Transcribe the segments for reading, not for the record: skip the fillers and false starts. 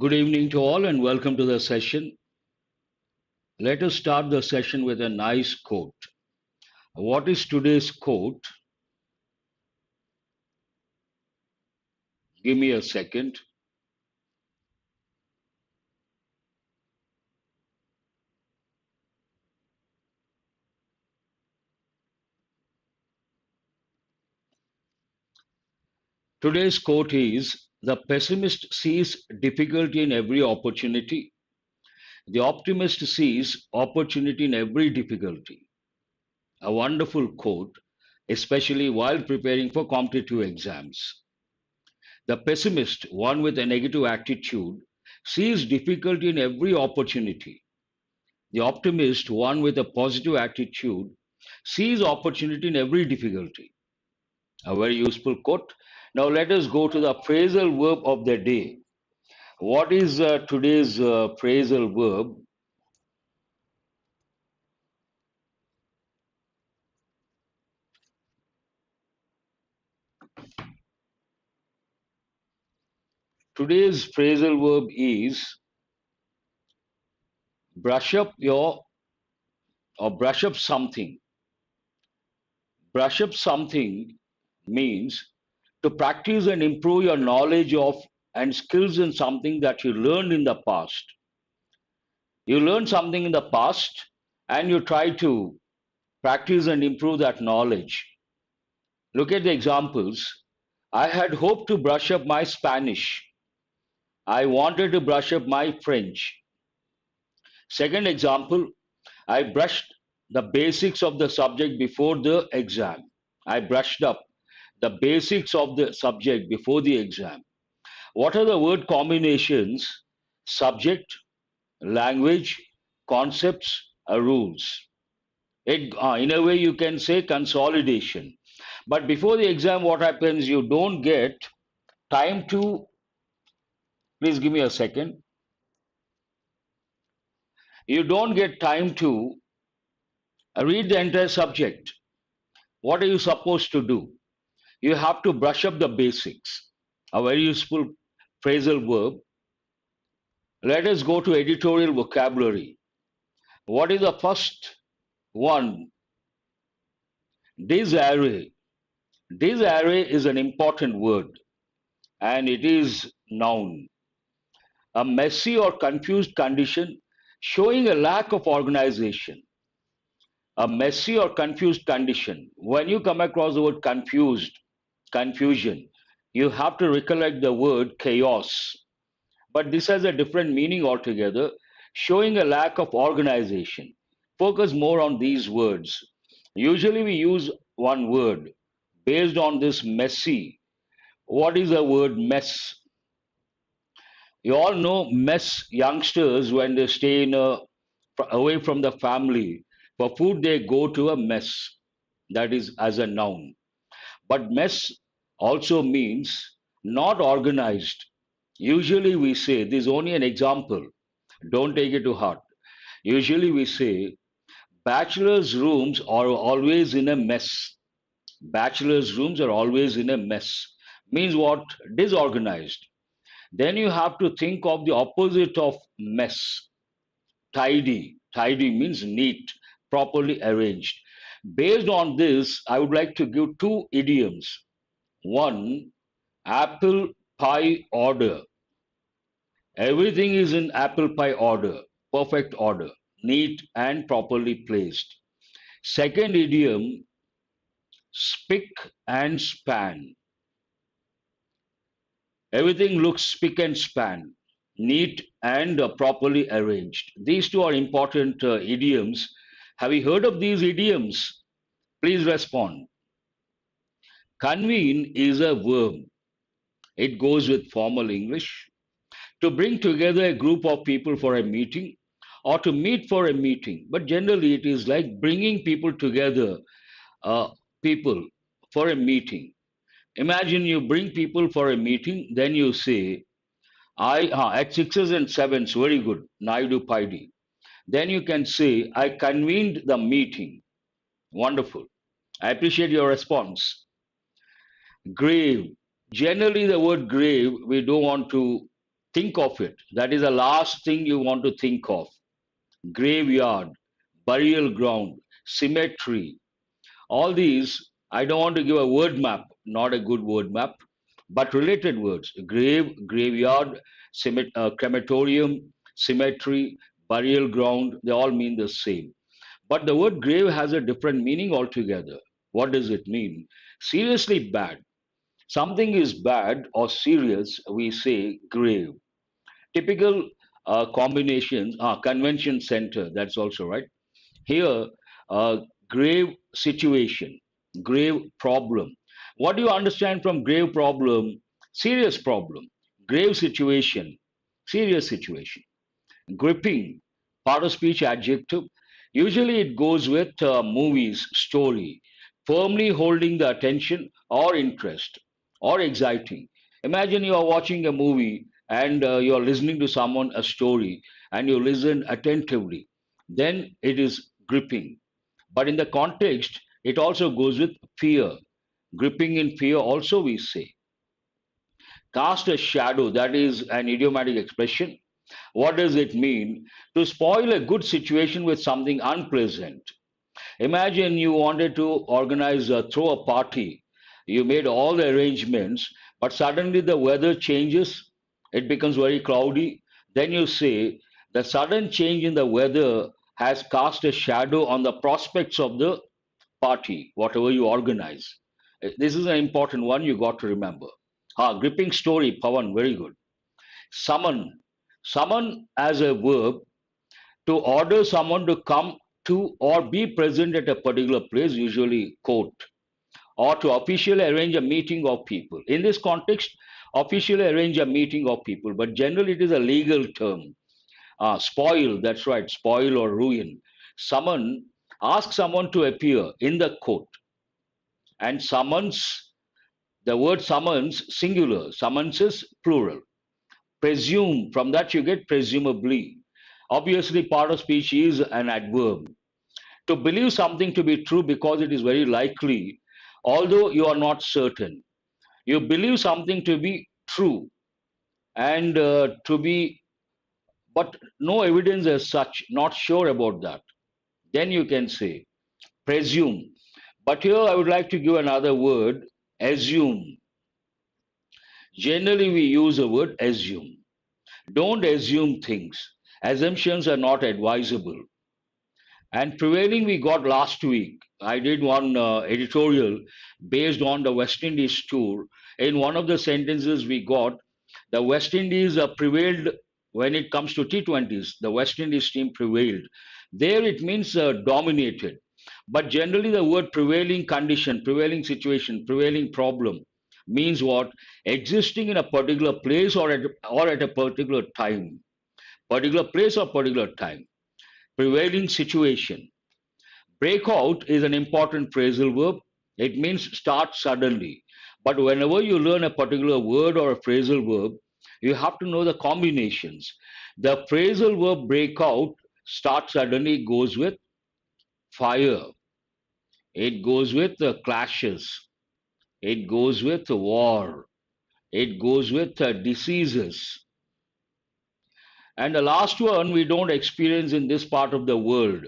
Good evening to all and welcome to the session. Let us start the session with a nice quote. What is today's quote? Give me a second. Today's quote is: The pessimist sees difficulty in every opportunity. The optimist sees opportunity in every difficulty. A wonderful quote, especially while preparing for competitive exams. The pessimist, one with a negative attitude, sees difficulty in every opportunity. The optimist, one with a positive attitude, sees opportunity in every difficulty. A very useful quote. Now let us go to the phrasal verb of the day. What is today's phrasal verb? Today's phrasal verb is brush up your or brush up something. Brush up something means to practice and improve your knowledge of and skills in something that you learned in the past. You learned something in the past and you try to practice and improve that knowledge. Look at the examples. I had hoped to brush up my Spanish. I wanted to brush up my French. Second example, I brushed the basics of the subject before the exam. I brushed up the basics of the subject before the exam. What are the word combinations? Subject, language, concepts, rules. In a way, you can say consolidation. But before the exam, what happens? You don't get time to, please give me a second. You don't get time to read the entire subject. What are you supposed to do? You have to brush up the basics. A very useful phrasal verb. Let us go to editorial vocabulary. What is the first one? Disarray. Disarray is an important word and it is noun. A messy or confused condition showing a lack of organization. A messy or confused condition. When you come across the word confused, confusion, you have to recollect the word chaos. But this has a different meaning altogether, showing a lack of organization. Focus more on these words. Usually we use one word based on this messy. What is the word mess? You all know mess youngsters when they stay away from the family. For food, they go to a mess. That is as a noun. But mess also means not organized. Usually we say, this is only an example. Don't take it to heart. Usually we say, bachelor's rooms are always in a mess. Bachelor's rooms are always in a mess. Means what? Disorganized. Then you have to think of the opposite of mess. Tidy. Tidy means neat, properly arranged. Based on this, I would like to give two idioms. One, apple pie order. Everything is in apple pie order, perfect order, neat and properly placed. Second idiom, spick and span. Everything looks spick and span, neat and properly arranged. These two are important idioms. Have you heard of these idioms? Please respond. Convene is a verb. It goes with formal English. To bring together a group of people for a meeting or to meet for a meeting. But generally, it is like bringing people together, uh, people for a meeting. Imagine you bring people for a meeting, then you say, at sixes and sevens, very good, Naidu Paidi. Then you can say, I convened the meeting. Wonderful. I appreciate your response. Grave. Generally, the word grave, we don't want to Think of it. That is the last thing you want to think of. Graveyard, burial ground, cemetery. All these, I don't want to give a word map, not a good word map, but related words. Grave, graveyard, crematorium, cemetery, burial ground, they all mean the same. But the word grave has a different meaning altogether. What does it mean? Seriously bad. Something is bad or serious, we say grave. Typical combinations, convention center, that's also right. Here, grave situation, grave problem. What do you understand from grave problem? Serious problem. Grave situation, serious situation. Gripping, part of speech adjective. Usually it goes with movies, story, firmly holding the attention or interest or exciting. Imagine you are watching a movie and you are listening to someone a story and you listen attentively. Then it is gripping. But in the context, it also goes with fear. Gripping in fear, also we say. Cast a shadow, that is an idiomatic expression. What does it mean? To spoil a good situation with something unpleasant. Imagine you wanted to organize throw a party. You made all the arrangements, but suddenly the weather changes. It becomes very cloudy. Then you say the sudden change in the weather has cast a shadow on the prospects of the party, whatever you organize. This is an important one you got to remember. Gripping story, Pawan, very good. Summon. Summon as a verb to order someone to come to or be present at a particular place, usually court, or to officially arrange a meeting of people. In this context, officially arrange a meeting of people, but generally it is a legal term. Spoil, that's right, spoil or ruin. Summon, ask someone to appear in the court. And summons, the word summons, singular, summonses, plural. Presume, from that you get presumably. Obviously, part of speech is an adverb. To believe something to be true because it is very likely, although you are not certain. You believe something to be true and to be, but no evidence as such, not sure about that. Then you can say presume. But here I would like to give another word, assume. Generally, we use a word assume. Don't assume things. Assumptions are not advisable. And prevailing we got last week. I did one editorial based on the West Indies tour. In one of the sentences we got, the West Indies prevailed when it comes to T20s. The West Indies team prevailed. There it means dominated. But generally the word prevailing condition, prevailing situation, prevailing problem means what? Existing in a particular place or at a particular time. Particular place or particular time. Prevailing situation. Breakout is an important phrasal verb. It means start suddenly. But whenever you learn a particular word or a phrasal verb, you have to know the combinations. The phrasal verb breakout, start suddenly, goes with fire. It goes with clashes. It goes with war. It goes with diseases. And the last one we don't experience in this part of the world,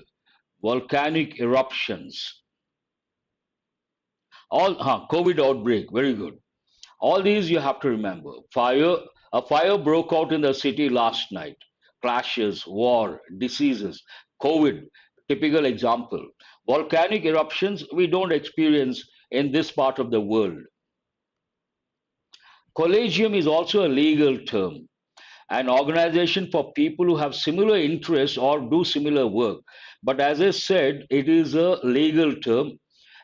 volcanic eruptions. COVID outbreak, very good. All these you have to remember. A fire broke out in the city last night. Clashes, war, diseases, COVID, typical example. Volcanic eruptions we don't experience in this part of the world. Collegium is also a legal term, an organization for people who have similar interests or do similar work. But as I said, it is a legal term,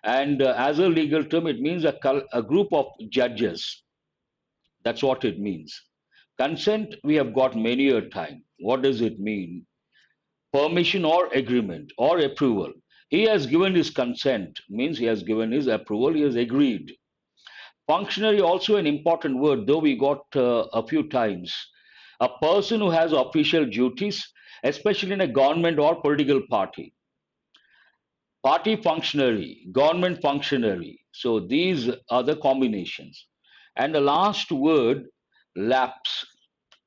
and as a legal term, it means a group of judges. That's what it means. Consent, we have got many a time. What does it mean? Permission or agreement or approval. He has given his consent, means he has given his approval, he has agreed. Functionary, also an important word, though we got a few times. A person who has official duties, especially in a government or political party. Party functionary, government functionary. So these are the combinations. And the last word, lapse.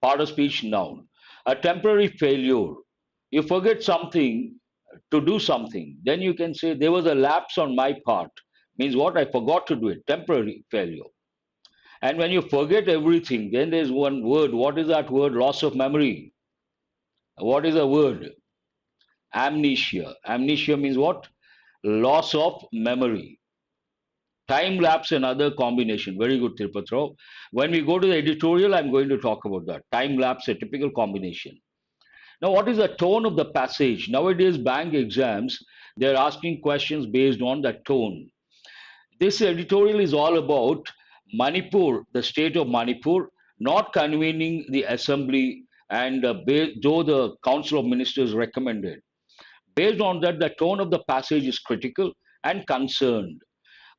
part of speech noun. A temporary failure. You forget something to do something. Then you can say there was a lapse on my part. Means what? I forgot to do it. Temporary failure. And when you forget everything, then there's one word. What is that word? Loss of memory. What is the word? Amnesia. Amnesia means what? Loss of memory. Time lapse, another combination. Very good, Tirupati. When we go to the editorial, I'm going to talk about that. Time lapse, a typical combination. Now, what is the tone of the passage? Nowadays, bank exams, they're asking questions based on the tone. This editorial is all about Manipur, the state of Manipur, not convening the assembly, and though the Council of Ministers recommended. Based on that, the tone of the passage is critical and concerned.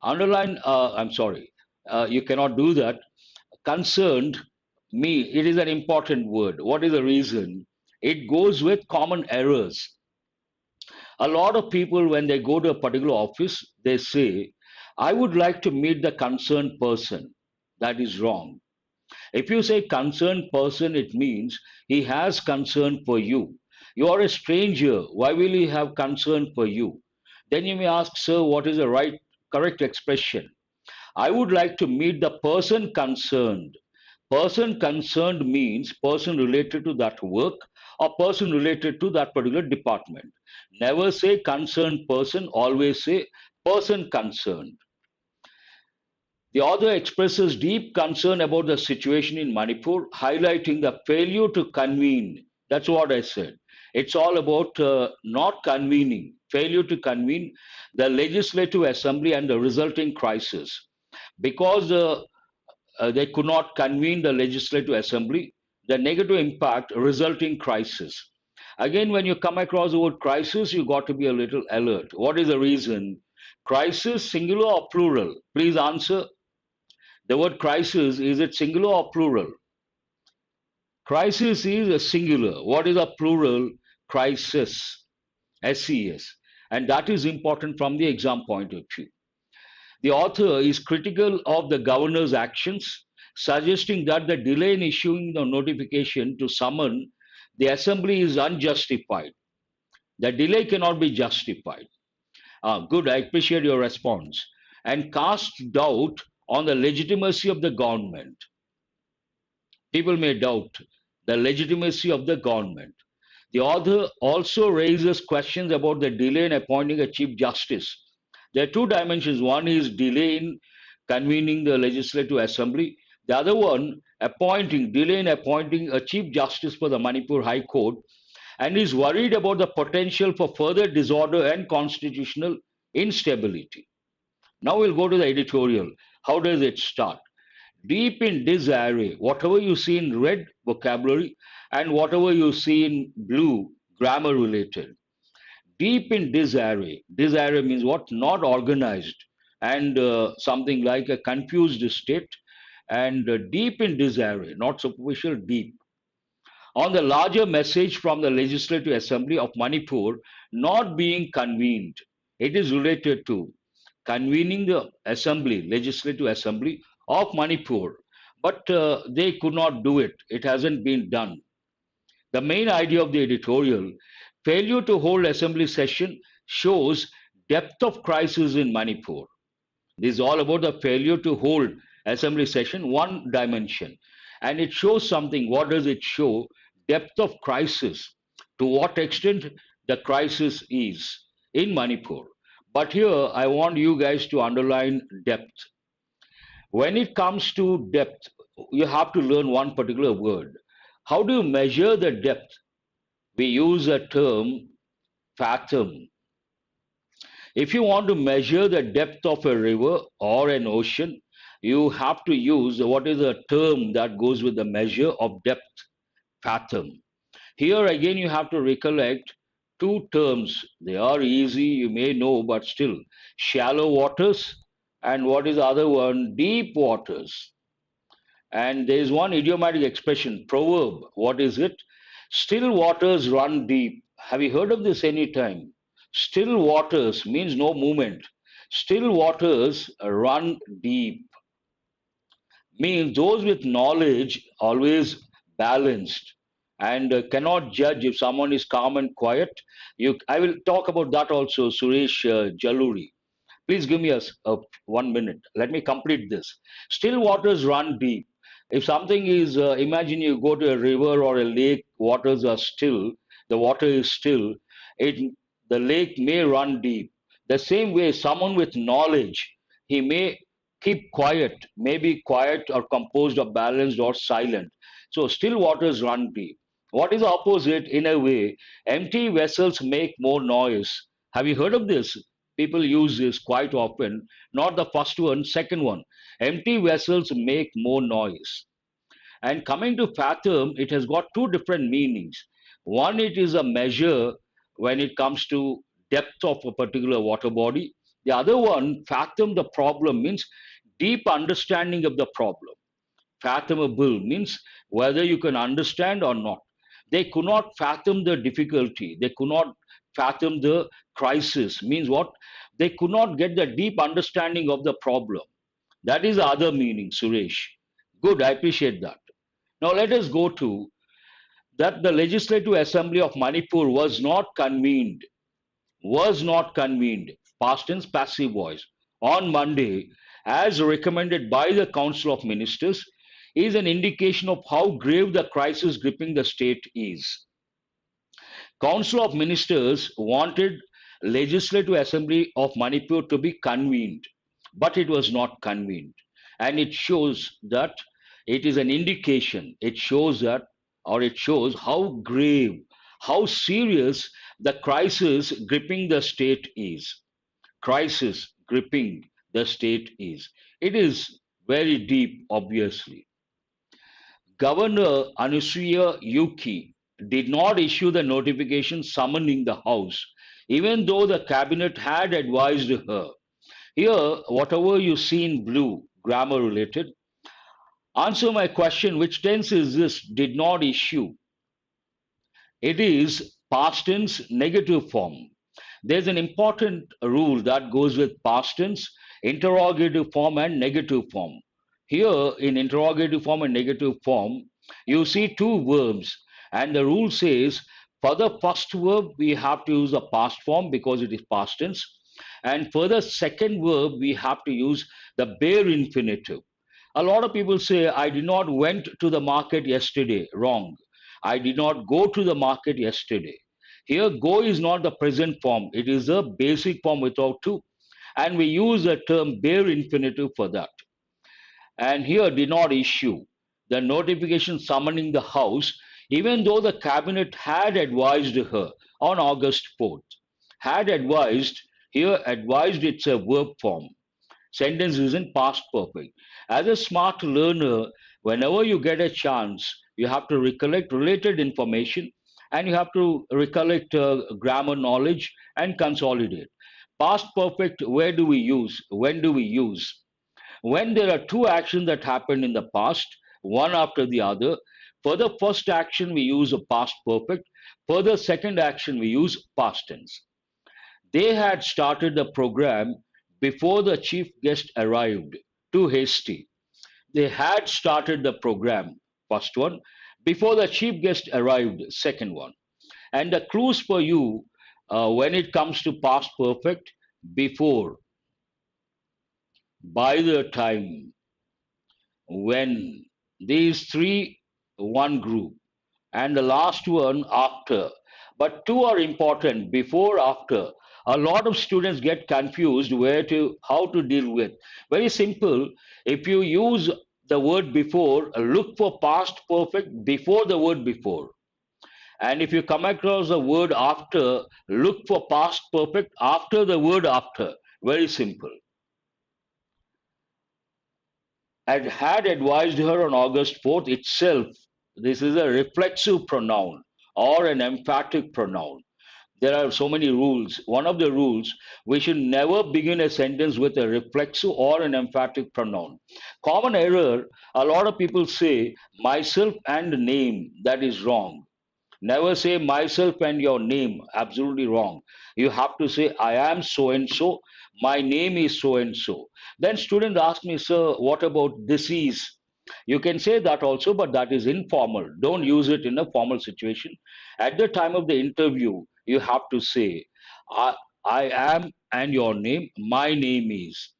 Underline, I'm sorry, you cannot do that. Concerned, me, it is an important word. What is the reason? It goes with common errors. A lot of people, when they go to a particular office, they say, I would like to meet the concerned person. That is wrong. If you say concerned person, it means he has concern for you. You are a stranger. Why will he have concern for you? Then you may ask, sir, what is the correct expression? I would like to meet the person concerned. Person concerned means person related to that work or person related to that particular department. Never say concerned person, always say person concerned. The author expresses deep concern about the situation in Manipur, highlighting the failure to convene. That's what I said. It's all about not convening, failure to convene the Legislative Assembly and the resulting crisis. Because they could not convene the Legislative Assembly, the negative impact resulting crisis. Again, when you come across the word crisis, you got to be a little alert. What is the reason? Crisis, singular or plural? Please answer. The word crisis, is it singular or plural? Crisis is a singular. What is a plural? Crisis, SES. And that is important from the exam point of view. The author is critical of the governor's actions, suggesting that the delay in issuing the notification to summon the assembly is unjustified. The delay cannot be justified. Good, I appreciate your response. And cast doubt on the legitimacy of the government. People may doubt the legitimacy of the government. The author also raises questions about the delay in appointing a Chief Justice. There are two dimensions. One is delay in convening the Legislative Assembly. The other one, delay in appointing a Chief Justice for the Manipur High Court, and is worried about the potential for further disorder and constitutional instability. Now we'll go to the editorial. How does it start? Deep in disarray, whatever you see in red, vocabulary, and whatever you see in blue, grammar related. Deep in disarray. Disarray means what? Not organized, and something like a confused state. And deep in disarray, not superficial, deep. On the larger message from the Legislative Assembly of Manipur not being convened, it is related to convening the assembly, Legislative Assembly of Manipur, but they could not do it. It hasn't been done. The main idea of the editorial, failure to hold assembly session shows depth of crisis in Manipur. This is all about the failure to hold assembly session, one dimension. And it shows something. What does it show? Depth of crisis. To what extent the crisis is in Manipur. But here I want you guys to underline depth. When it comes to depth, you have to learn one particular word. How do you measure the depth? We use a term fathom. If you want to measure the depth of a river or an ocean, you have to use what is a term that goes with the measure of depth, fathom. Here again, you have to recollect two terms. They are easy, you may know, but still. Shallow waters, and what is the other one? Deep waters. And there is one idiomatic expression, proverb. What is it? Still waters run deep. Have you heard of this any time? Still waters means no movement. Still waters run deep. Means those with knowledge always balanced, and cannot judge if someone is calm and quiet. I will talk about that also, Suresh Jaluri. Please give me a 1 minute. Let me complete this. Still waters run deep. If something is, imagine you go to a river or a lake, waters are still, the water is still, it, the lake may run deep. The same way, someone with knowledge, he may keep quiet, may be quiet or composed or balanced or silent. So, still waters run deep. What is the opposite? In a way, empty vessels make more noise. Have you heard of this? People use this quite often. Not the first one, second one. Empty vessels make more noise. And coming to fathom, it has got two different meanings. One, it is a measure when it comes to depth of a particular water body. The other one, fathom the problem, means deep understanding of the problem. Fathomable means whether you can understand or not. They could not fathom the difficulty. They could not fathom the crisis. Means what? They could not get the deep understanding of the problem. That is the other meaning, Suresh. Good, I appreciate that. Now let us go to that the Legislative Assembly of Manipur was not convened, past tense passive voice, on Monday, as recommended by the Council of Ministers, is an indication of how grave the crisis gripping the state is. Council of Ministers wanted Legislative Assembly of Manipur to be convened, but it was not convened. And it shows that it is an indication, it shows that, or it shows how grave, how serious the crisis gripping the state is. Crisis gripping the state is. It is very deep, obviously. Governor Anusuya Yuki did not issue the notification summoning the House, even though the cabinet had advised her. Here, whatever you see in blue, grammar related, answer my question, which tense is this? Did not issue. It is past tense negative form. There's an important rule that goes with past tense, interrogative form, and negative form. Here, in interrogative form and negative form, you see two verbs, and the rule says for the first verb, we have to use the past form because it is past tense, and for the second verb, we have to use the bare infinitive. A lot of people say, I did not went to the market yesterday. Wrong. I did not go to the market yesterday. Here, go is not the present form. It is a basic form without to. And we use the term bare infinitive for that. And here, did not issue the notification summoning the House, even though the cabinet had advised her on August 4th. Had advised, here advised it's a verb form. Sentence is in past perfect. As a smart learner, whenever you get a chance, you have to recollect related information and you have to recollect grammar knowledge and consolidate. Past perfect, where do we use? When do we use? When there are two actions that happened in the past, one after the other. For the first action, we use a past perfect. For the second action, we use past tense. They had started the program before the chief guest arrived. Too hasty. They had started the program, first one, before the chief guest arrived, second one. And the clues for you when it comes to past perfect, before, by the time, when, these three, one group, and the last one after. But two are important, before, after. A lot of students get confused where to how to deal with. Very simple. If you use the word before, look for past perfect before the word before. And if you come across a word after, look for past perfect after the word after. Very simple. And had advised her on August 4th itself, this is a reflexive pronoun or an emphatic pronoun. There are so many rules. One of the rules, we should never begin a sentence with a reflexive or an emphatic pronoun. Common error, a lot of people say myself and name. That is wrong. Never say myself and your name. Absolutely wrong. You have to say I am so and so. My name is so and so. Then students ask me, sir, what about disease? You can say that also, but that is informal. Don't use it in a formal situation. At the time of the interview, you have to say, I, I am and your name, my name is.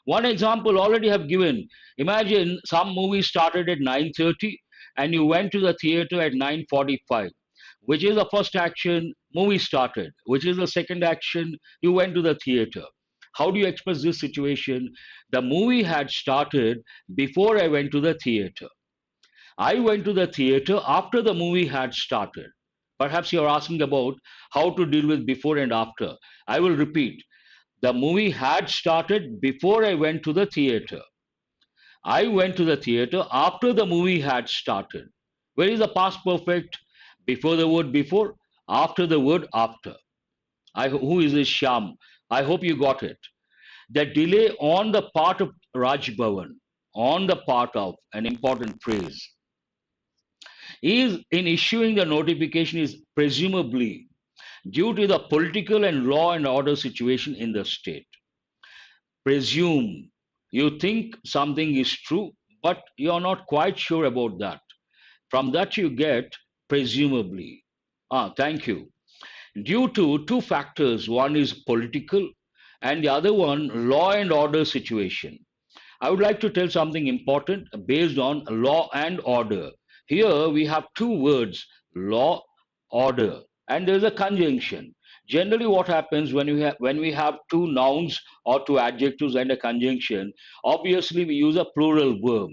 One example already have given. Imagine some movie started at 9:30 and you went to the theater at 9:45. Which is the first action? Movie started. Which is the second action? You went to the theater. How do you express this situation? The movie had started before I went to the theater. I went to the theater after the movie had started. Perhaps you're asking about how to deal with before and after. I will repeat. The movie had started before I went to the theater. I went to the theater after the movie had started. Where is the past perfect? Before the word before, after the word after. Who is this Sham? I hope you got it. The delay on the part of Raj Bhavan, on the part of an important phrase, is in issuing the notification is presumably due to the political and law and order situation in the state. Presume. You think something is true, but you're not quite sure about that. From that, you get presumably. Thank you. Due to two factors, one is political and the other one law and order situation. I would like to tell something important based on law and order. Here we have two words, law, order, and there is a conjunction. Generally, what happens when we have two nouns or two adjectives and a conjunction, obviously we use a plural verb.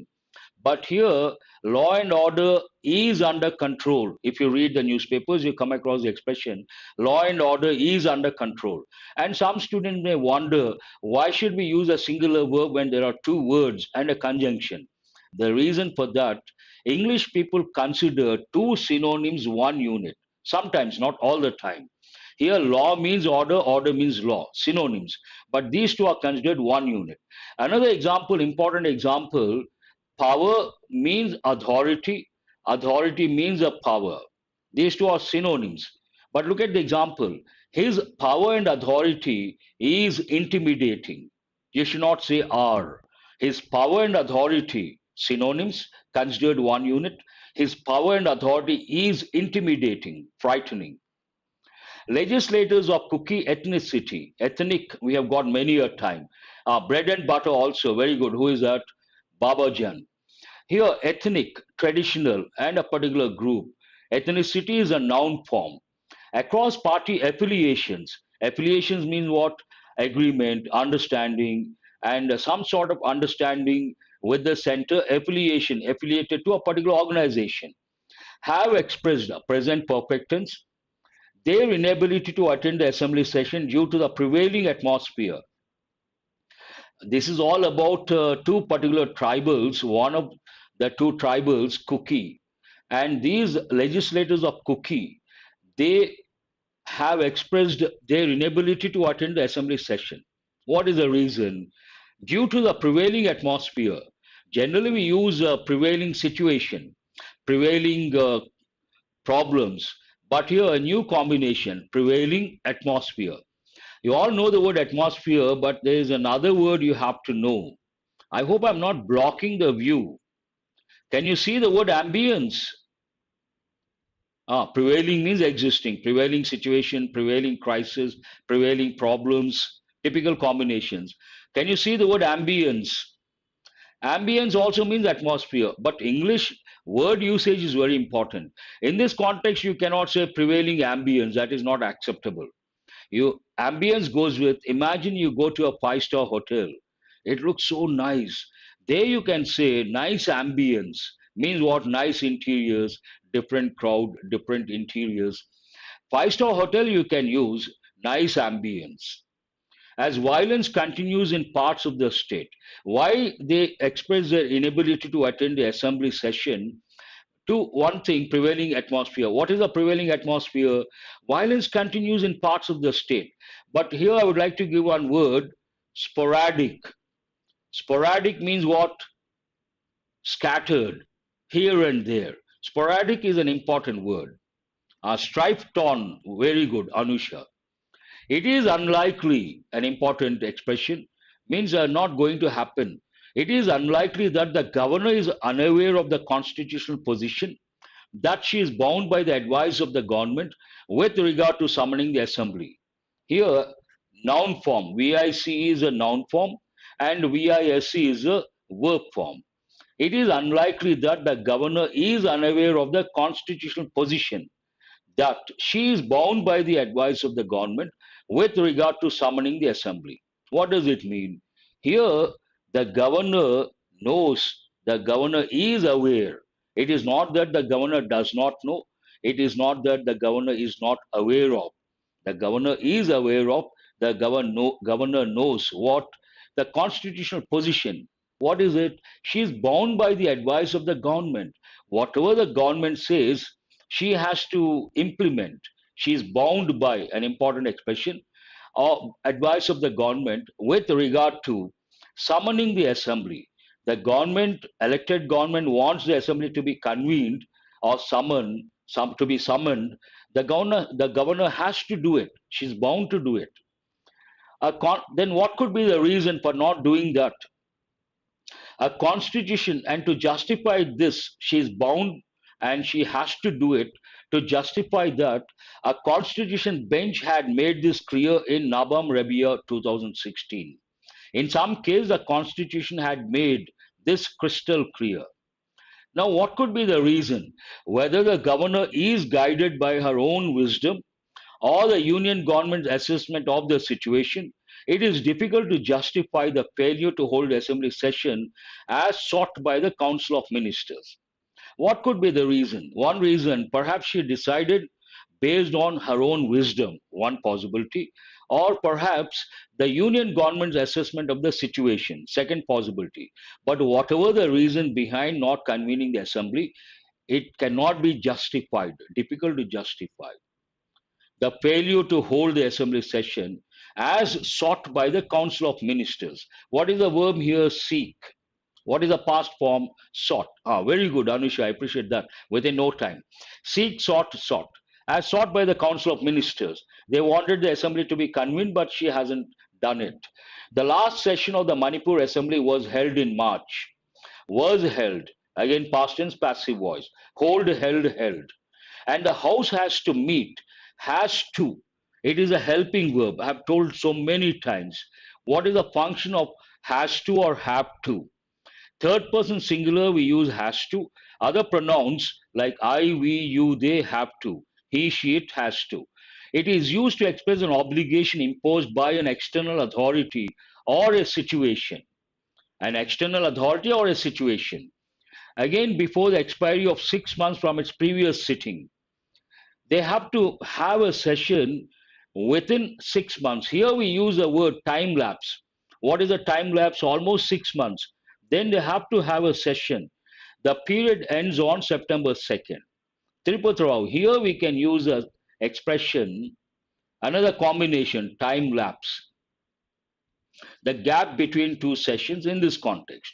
But here, law and order is under control. If you read the newspapers, you come across the expression, law and order is under control. And some students may wonder, why should we use a singular verb when there are two words and a conjunction? The reason for that, English people consider two synonyms one unit. Sometimes, not all the time. Here, law means order, order means law, synonyms. But these two are considered one unit. Another example, important example, power means authority, authority means a power. These two are synonyms. But look at the example. His power and authority is intimidating. You should not say are. His power and authority, synonyms, considered one unit. His power and authority is intimidating, frightening. Legislators of cookie ethnicity, ethnic, we have got many a time. Bread and butter also, very good. Who is that? Babajan. Here, ethnic, traditional, and a particular group. Ethnicity is a noun form. Across party affiliations, affiliations means what? Agreement, understanding, and some sort of understanding with the center, affiliation, affiliated to a particular organization, have expressed present perfect tense their inability to attend the assembly session due to the prevailing atmosphere. This is all about two particular tribals. One of the two tribals, Kuki, and these legislators of Kuki, they have expressed their inability to attend the assembly session. What is the reason? Due to the prevailing atmosphere. Generally, we use prevailing situation, prevailing problems, but here a new combination, prevailing atmosphere. You all know the word atmosphere, but there is another word you have to know. I hope I'm not blocking the view. Can you see the word ambience? Prevailing means existing, prevailing situation, prevailing crisis, prevailing problems, typical combinations. Can you see the word ambience? Ambience also means atmosphere, but English word usage is very important. In this context, you cannot say prevailing ambience, that is not acceptable. You ambience goes with, imagine you go to a five-star hotel. It looks so nice. There you can say nice ambience means what? Nice interiors, different crowd, different interiors. Five-star hotel you can use nice ambience. As violence continues in parts of the state, why they express their inability to attend the assembly session to one thing, prevailing atmosphere. What is the prevailing atmosphere? Violence continues in parts of the state. But here I would like to give one word, sporadic. Sporadic means what? Scattered, here and there. Sporadic is an important word. Strife torn, very good, Anusha. It is unlikely, an important expression, means not going to happen. It is unlikely that the governor is unaware of the constitutional position, that she is bound by the advice of the government with regard to summoning the assembly. Here, noun form, VIC is a noun form and VISC is a verb form. It is unlikely that the governor is unaware of the constitutional position, that she is bound by the advice of the government with regard to summoning the assembly. What does it mean? Here, the governor knows, the governor is aware. It is not that the governor does not know, it is not that the governor is not aware of. The governor is aware of, the governor knows what the constitutional position. What is it? She is bound by the advice of the government. Whatever the government says, she has to implement. She is bound by an important expression or advice of the government with regard to summoning the assembly. The government, elected government, wants the assembly to be convened or summoned, to be summoned. The governor has to do it. She's bound to do it. Then what could be the reason for not doing that? A constitution, and to justify this, she is bound and she has to do it. To justify that, a constitution bench had made this clear in Nabam Rebia 2016. In some case, the constitution had made this crystal clear. Now, what could be the reason? Whether the governor is guided by her own wisdom or the union government's assessment of the situation, it is difficult to justify the failure to hold assembly session as sought by the Council of Ministers. What could be the reason? One reason, perhaps she decided based on her own wisdom, one possibility, or perhaps the union government's assessment of the situation, second possibility. But whatever the reason behind not convening the assembly, it cannot be justified, difficult to justify. The failure to hold the assembly session as sought by the Council of Ministers. What is the verb here? Seek. What is the past form? Sought. Very good, Anusha. I appreciate that. Within no time. Seek, sought, sought. As sought by the Council of Ministers. They wanted the assembly to be convened, but she hasn't done it. The last session of the Manipur assembly was held in March. Was held. Again, past tense, passive voice. Hold, held, held. And the House has to meet. Has to. It is a helping verb. I have told so many times. What is the function of has to or have to? Third person singular, we use has to. Other pronouns like I, we, you, they have to. He, she, it has to. It is used to express an obligation imposed by an external authority or a situation. An external authority or a situation. Again, before the expiry of 6 months from its previous sitting. They have to have a session within 6 months. Here we use the word time lapse. What is a time lapse? Almost 6 months. Then they have to have a session. The period ends on September 2nd. Tirupati Rao, here we can use a expression, another combination, time lapse. The gap between two sessions in this context.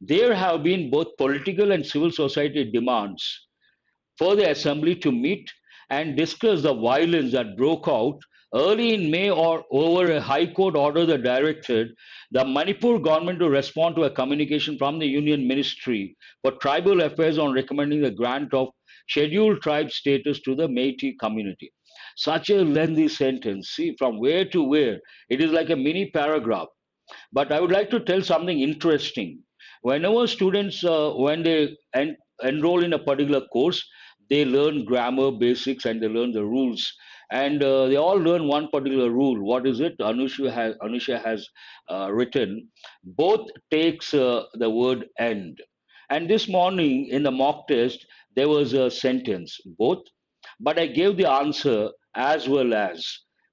There have been both political and civil society demands for the assembly to meet and discuss the violence that broke out early in May or over a high court order that directed the Manipur government to respond to a communication from the Union Ministry for Tribal Affairs on recommending the grant of scheduled tribe status to the Métis community. Such a lengthy sentence, see from where to where, it is like a mini paragraph. But I would like to tell something interesting. Whenever students, when they enroll in a particular course, they learn grammar basics and they learn the rules. And they all learn one particular rule. What is it? Anusha has written. Both takes the word end. And this morning in the mock test, there was a sentence, both. But I gave the answer as well as.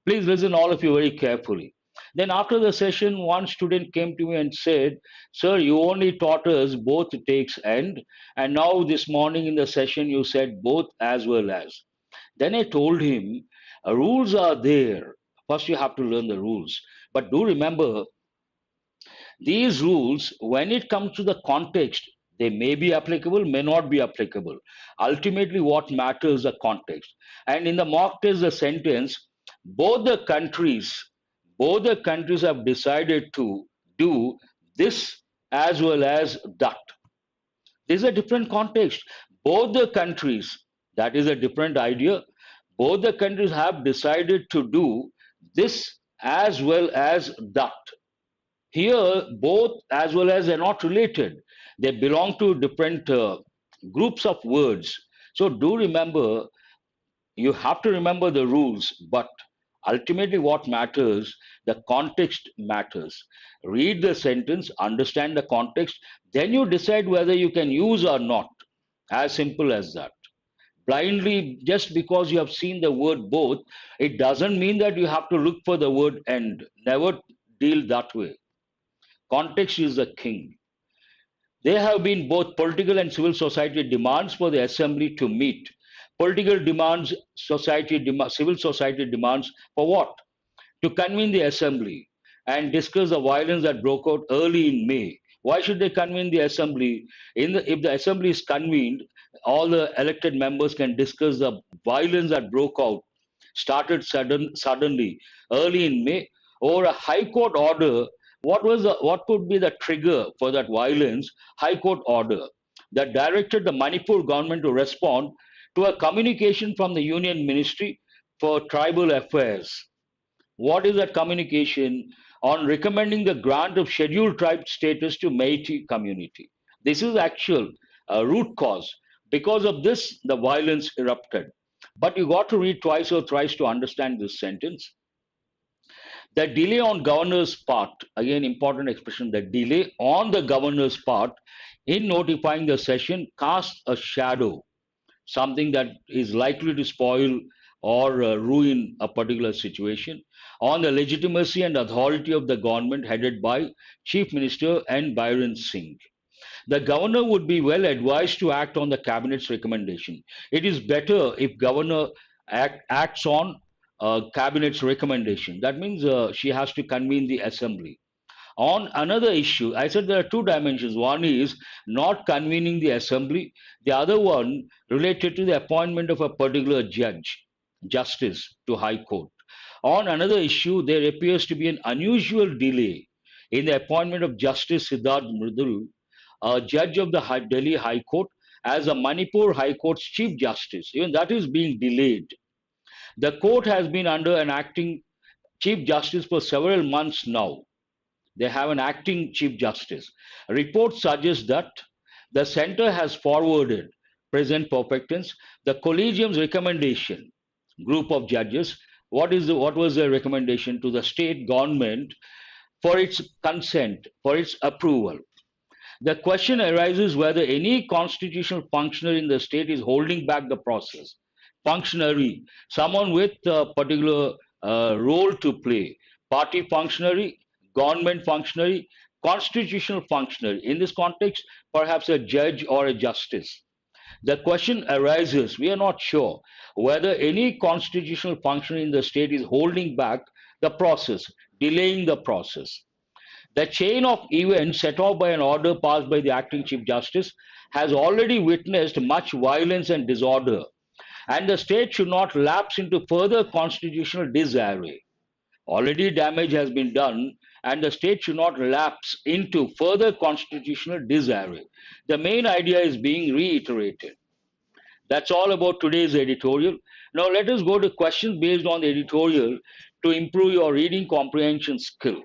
Please listen, all of you, very carefully. Then after the session, one student came to me and said, "Sir, you only taught us both takes end, and now this morning in the session you said both as well as." Then I told him, rules are there. First, you have to learn the rules. But do remember, these rules, when it comes to the context, they may be applicable, may not be applicable. Ultimately, what matters is the context. And in the mock test, the sentence, both the countries, both the countries have decided to do this as well as that. This is a different context. Both the countries, that is a different idea. Both the countries have decided to do this as well as that. Here, both as well as are not related. They belong to different groups of words. So do remember, you have to remember the rules, but ultimately what matters, the context matters. Read the sentence, understand the context, then you decide whether you can use or not. As simple as that. Blindly, just because you have seen the word both, it doesn't mean that you have to look for the word and. Never deal that way. Context is the king. There have been both political and civil society demands for the assembly to meet. Political demands, civil society demands for what? To convene the assembly and discuss the violence that broke out early in May. Why should they convene the assembly? If the assembly is convened, all the elected members can discuss the violence that broke out, suddenly early in May, or a high court order. What could be the trigger for that violence? High court order that directed the Manipur government to respond to a communication from the Union Ministry for Tribal Affairs. What is that communication? On recommending the grant of scheduled tribe status to Meitei community. This is actual root cause. Because of this, the violence erupted. But you got to read twice or thrice to understand this sentence. The delay on governor's part, again important expression, the delay on the governor's part in notifying the session casts a shadow, something that is likely to spoil or ruin a particular situation, on the legitimacy and authority of the government headed by Chief Minister N. Byron Singh. The governor would be well advised to act on the cabinet's recommendation. It is better if governor acts on cabinet's recommendation. That means she has to convene the assembly. On another issue, I said there are two dimensions. One is not convening the assembly. The other one related to the appointment of a particular justice to High Court. On another issue, there appears to be an unusual delay in the appointment of Justice Siddharth Mridul, a judge of the Delhi High Court, as a Manipur High Court's Chief Justice. Even that is being delayed. The court has been under an acting Chief Justice for several months now. They have an acting Chief Justice. Reports suggest that the center has forwarded, present perfect tense, the collegium's recommendation, group of judges. What was their recommendation to the state government for its consent, for its approval? The question arises whether any constitutional functionary in the state is holding back the process. Functionary, someone with a particular role to play. Party functionary, government functionary, constitutional functionary. In this context, perhaps a judge or a justice. The question arises, we are not sure whether any constitutional functionary in the state is holding back the process, delaying the process. The chain of events set off by an order passed by the acting Chief Justice has already witnessed much violence and disorder, and the state should not lapse into further constitutional disarray. Already damage has been done, and the state should not lapse into further constitutional disarray. The main idea is being reiterated. That's all about today's editorial. Now let us go to questions based on the editorial to improve your reading comprehension skill.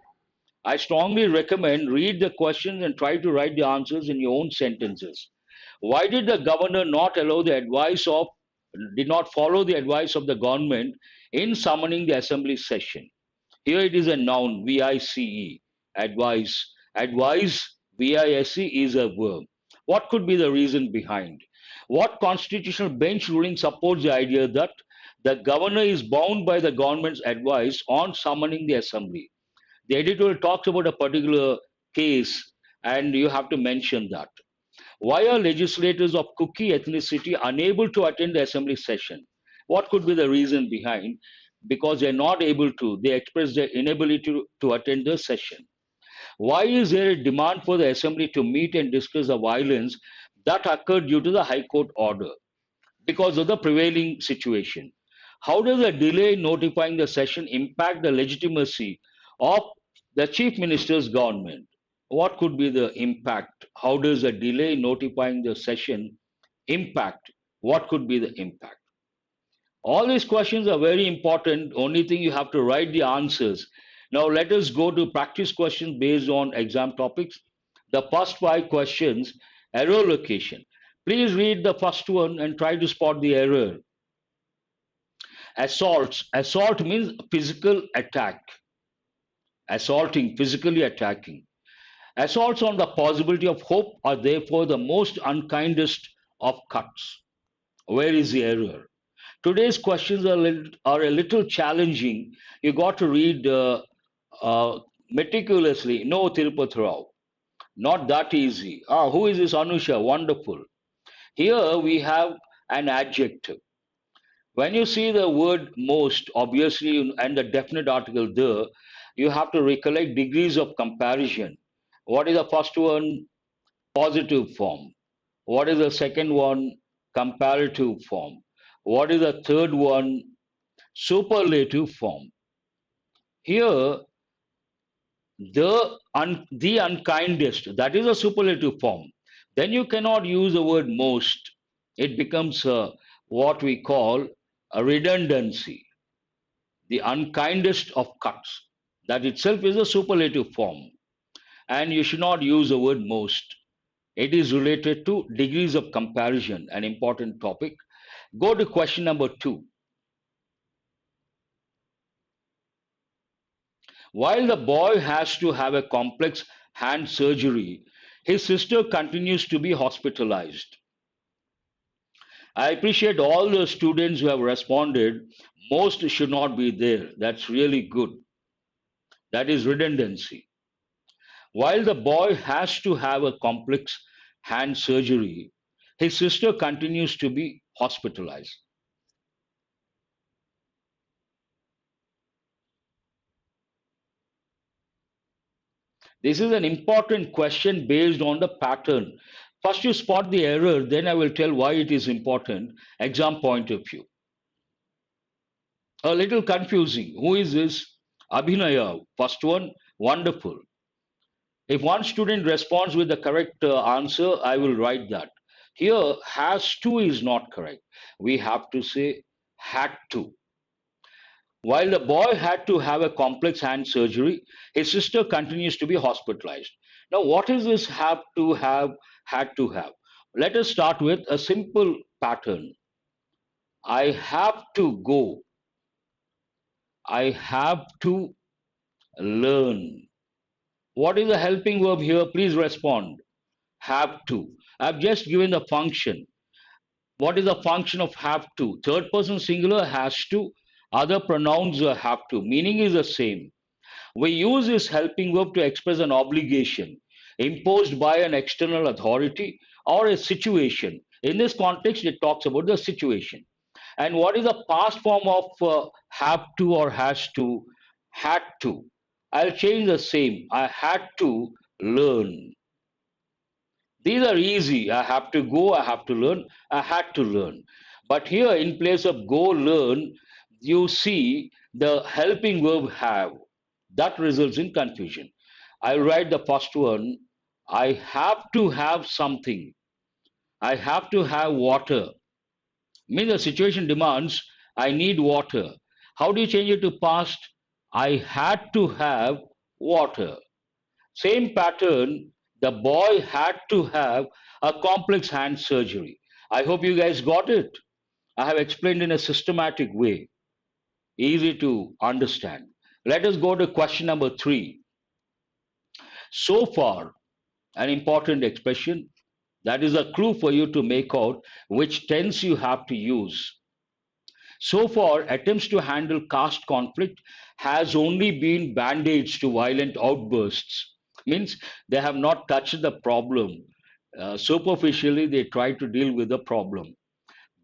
I strongly recommend read the questions and try to write the answers in your own sentences. Why did the governor did not follow the advice of the government in summoning the assembly session? Here it is a noun, VICE, advice. Advice, VISE, is a verb. What could be the reason behind? What constitutional bench ruling supports the idea that the governor is bound by the government's advice on summoning the assembly? The editorial talks about a particular case, and you have to mention that. Why are legislators of Kuki ethnicity unable to attend the assembly session? What could be the reason behind? Because they're not able to, they express their inability to attend the session. Why is there a demand for the assembly to meet and discuss the violence that occurred due to the High Court order? Because of the prevailing situation. How does a delay in notifying the session impact the legitimacy of the Chief Minister's government? What could be the impact? How does a delay notifying the session impact? What could be the impact? All these questions are very important. Only thing you have to write the answers. Now let us go to practice questions based on exam topics. The first five questions, error location. Please read the first one and try to spot the error. Assaults. Assault means physical attack. Assaulting, physically attacking. Assaults on the possibility of hope are therefore the most unkindest of cuts. Where is the error? Today's questions are a little challenging. You got to read meticulously. No, Tirupati Rao, not that easy. Ah, who is this Anusha? Wonderful. Here we have an adjective. When you see the word most, obviously, and the definite article there, you have to recollect degrees of comparison. What is the first one? Positive form. What is the second one? Comparative form. What is the third one? Superlative form. Here, the unkindest, that is a superlative form. Then you cannot use the word most. It becomes what we call a redundancy. The unkindest of cuts. That itself is a superlative form. And you should not use the word most. It is related to degrees of comparison, an important topic. Go to question number 2. While the boy has to have a complex hand surgery, his sister continues to be hospitalized. I appreciate all the students who have responded. Most should not be there. That's really good. That is redundancy. While the boy has to have a complex hand surgery, his sister continues to be hospitalized. This is an important question based on the pattern. First, you spot the error, then I will tell why it is important, exam point of view. A little confusing. Who is this? Abhinaya. First one, wonderful. If one student responds with the correct answer, I will write that. Here, has to is not correct. We have to say had to. While the boy had to have a complex hand surgery, his sister continues to be hospitalized. Now, what is this have to have, had to have? Let us start with a simple pattern. I have to go. I have to learn. What is the helping verb here? Please respond. Have to. I've just given the function. What is the function of have to? Third person singular has to. Other pronouns have to. Meaning is the same. We use this helping verb to express an obligation imposed by an external authority or a situation. In this context, it talks about the situation. And what is the past form of have to or has to? Had to. I'll change the same. I had to learn. These are easy. I have to go, I have to learn, I had to learn. But here, in place of go learn, you see the helping verb have. That results in confusion. I write the first one. I have to have something. I have to have water. Means the situation demands I need water. How do you change it to past? I had to have water. Same pattern, the boy had to have a complex hand surgery. I hope you guys got it. I have explained in a systematic way, easy to understand. Let us go to question number 3. So far, an important expression that is a clue for you to make out which tense you have to use. So far, attempts to handle caste conflict has only been band-aids to violent outbursts. Means they have not touched the problem. Superficially, they try to deal with the problem.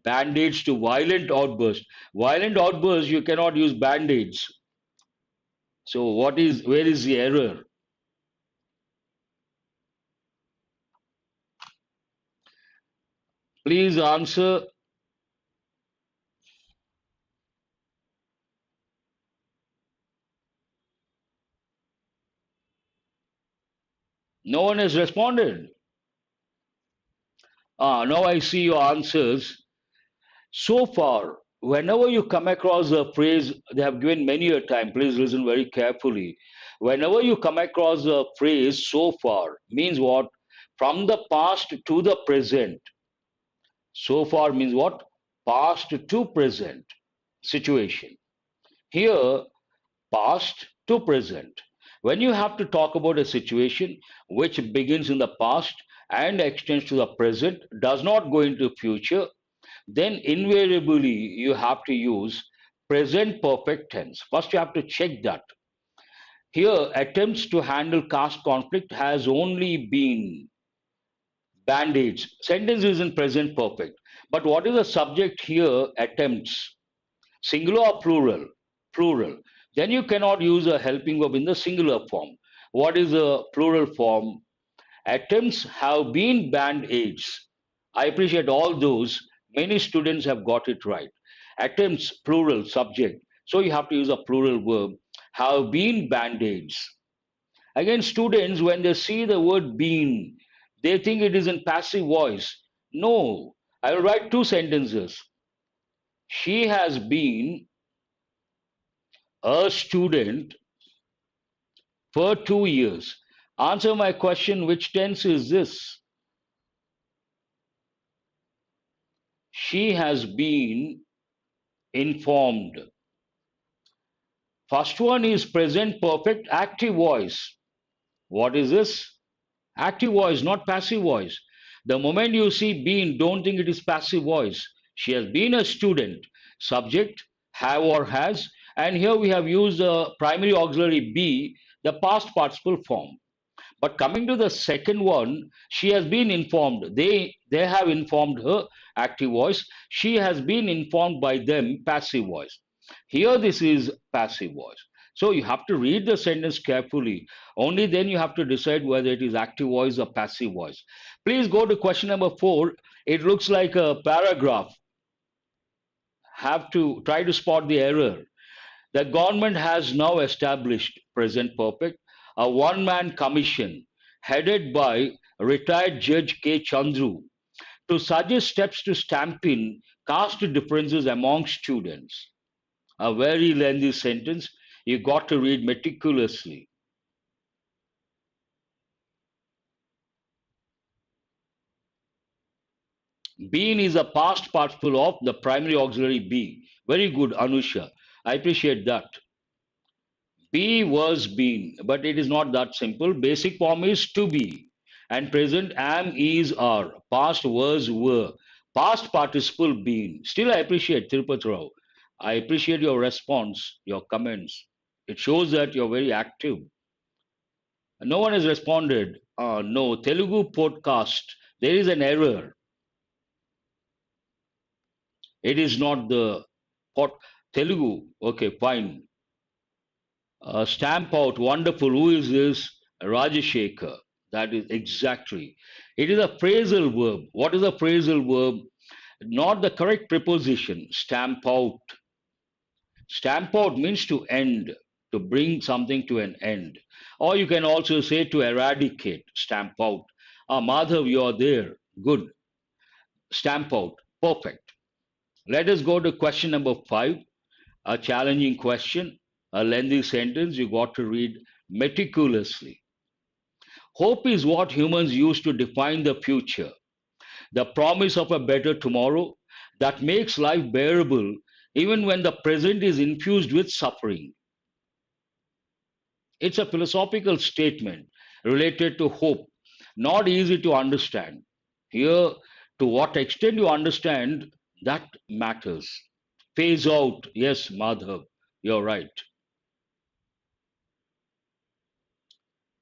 Band-aids to violent outbursts. Violent outbursts, you cannot use band-aids. So where is the error? Please answer. No one has responded. Now I see your answers. So far, whenever you come across a phrase, they have given many a time, please listen very carefully. Whenever you come across a phrase so far, means what? From the past to the present. So far means what? Past to present situation. Here, past to present. When you have to talk about a situation which begins in the past and extends to the present, does not go into future, then invariably you have to use present perfect tense. First, you have to check that. Here, attempts to handle caste conflict has only been band-aids. Sentence is in present perfect. But what is the subject here? Attempts. Singular or plural? Plural. Then you cannot use a helping verb in the singular form. What is the plural form? Attempts have been band-aids. I appreciate all those. Many students have got it right. Attempts, plural, subject. So you have to use a plural verb. Have been band-aids. Again, students, when they see the word been, they think it is in passive voice. No, I will write two sentences. She has been a student for 2 years. Answer my question, which tense is this? She has been informed. First one is present perfect active voice. What is this? Active voice, not passive voice. The moment you see been, don't think it is passive voice. She has been a student. Subject, have or has. And here we have used the primary auxiliary be, the past participle form. But coming to the second one, she has been informed. They have informed her, active voice. She has been informed by them, passive voice. Here this is passive voice. So you have to read the sentence carefully. Only then you have to decide whether it is active voice or passive voice. Please go to question number 4. It looks like a paragraph. Have to try to spot the error. The government has now established, present perfect, a one-man commission headed by retired Judge K. Chandru to suggest steps to stamp in caste differences among students. A very lengthy sentence. You got to read meticulously. Been is a past participle of the primary auxiliary be. Very good, Anusha. I appreciate that. Be was been, but it is not that simple. Basic form is to be, and present am, is, are. Past was, were. Past participle been. Still, I appreciate Tirupati Rao. I appreciate your response, your comments. It shows that you're very active. No one has responded. No, Telugu podcast. There is an error. It is not the pot Telugu. Okay, fine. Stamp out, wonderful. Who is this? Rajashekar. That is exactly. It is a phrasal verb. What is a phrasal verb? Not the correct preposition. Stamp out. Stamp out means to end, to bring something to an end. Or you can also say to eradicate. Stamp out. Ah, Madhav, you are there. Good. Stamp out. Perfect. Let us go to question number 5. A challenging question, a lengthy sentence you got to read meticulously. Hope is what humans use to define the future, the promise of a better tomorrow that makes life bearable even when the present is infused with suffering. It's a philosophical statement related to hope, not easy to understand. Here, to what extent you understand, that matters. Phase out, yes, Madhav, you're right.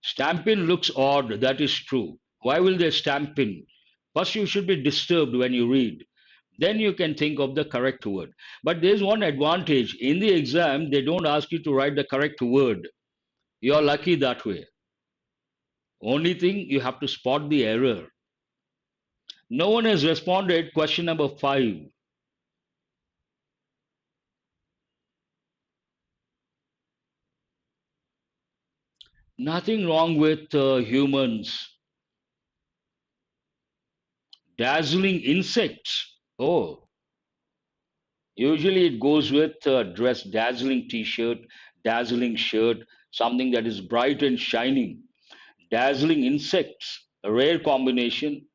Stampin looks odd, that is true. Why will they stamp in? First, you should be disturbed when you read. Then you can think of the correct word. But there's one advantage. In the exam, they don't ask you to write the correct word. You're lucky that way. Only thing, you have to spot the error. No one has responded. Question number 5. Nothing wrong with humans. Dazzling insects. Oh, usually it goes with dress, dazzling t-shirt, dazzling shirt, something that is bright and shining. Dazzling insects, a rare combination.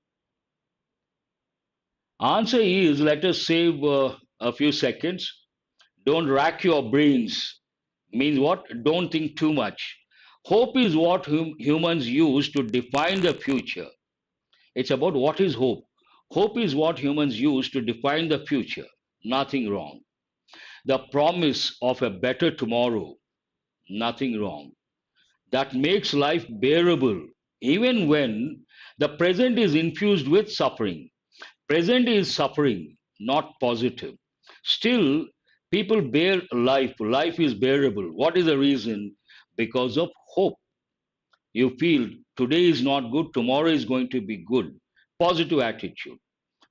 Answer is, let us save a few seconds. Don't rack your brains. Means what? Don't think too much. Hope is what humans use to define the future. It's about what is hope. Hope is what humans use to define the future. Nothing wrong. The promise of a better tomorrow. Nothing wrong. That makes life bearable, even when the present is infused with suffering. Present is suffering, not positive. Still, people bear life. Life is bearable. What is the reason? Because of hope. You feel today is not good, tomorrow is going to be good. Positive attitude.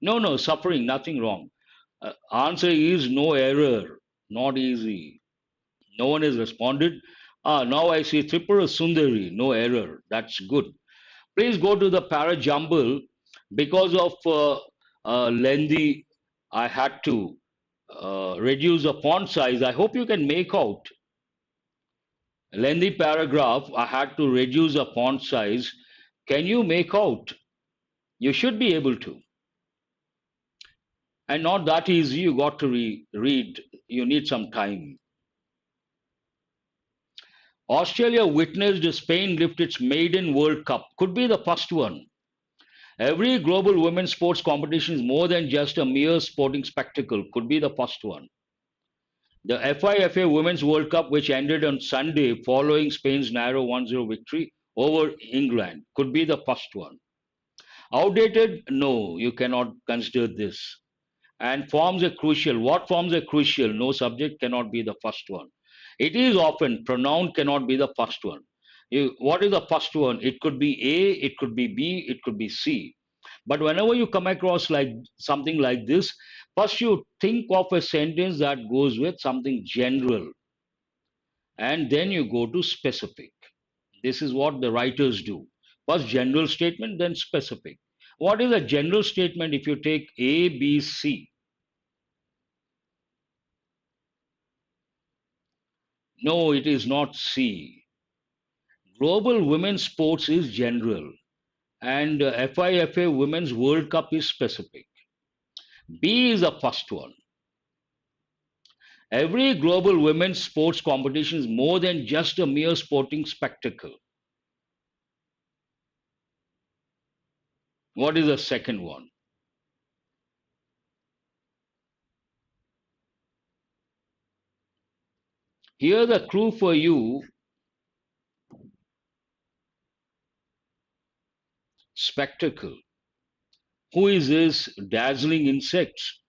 No, no, suffering, nothing wrong. Answer is no error, not easy. No one has responded. Ah, now I see Tripura Sundari, no error. That's good. Please go to the Parajumble. Because of lengthy, I had to reduce the font size. I hope you can make out. Lengthy paragraph, I had to reduce the font size. Can you make out? You should be able to. And not that easy, you got to read. You need some time. Australia witnessed Spain lift its maiden World Cup. Could be the first one. Every global women's sports competition is more than just a mere sporting spectacle. Could be the first one. The FIFA Women's World Cup, which ended on Sunday following Spain's narrow 1-0 victory over England, could be the first one. Outdated? No, you cannot consider this. And forms are crucial. What forms are crucial? No subject cannot be the first one. It is often pronoun cannot be the first one. What is the first one? It could be A, it could be B, it could be C. But whenever you come across like something like this, first you think of a sentence that goes with something general, and then you go to specific. This is what the writers do. First general statement, then specific. What is a general statement if you take A, B, C? No, it is not C. Global women's sports is general, and FIFA Women's World Cup is specific. B is the first one. Every global women's sports competition is more than just a mere sporting spectacle. What is the second one? Here the clue for you, spectacle. Who is this dazzling insects?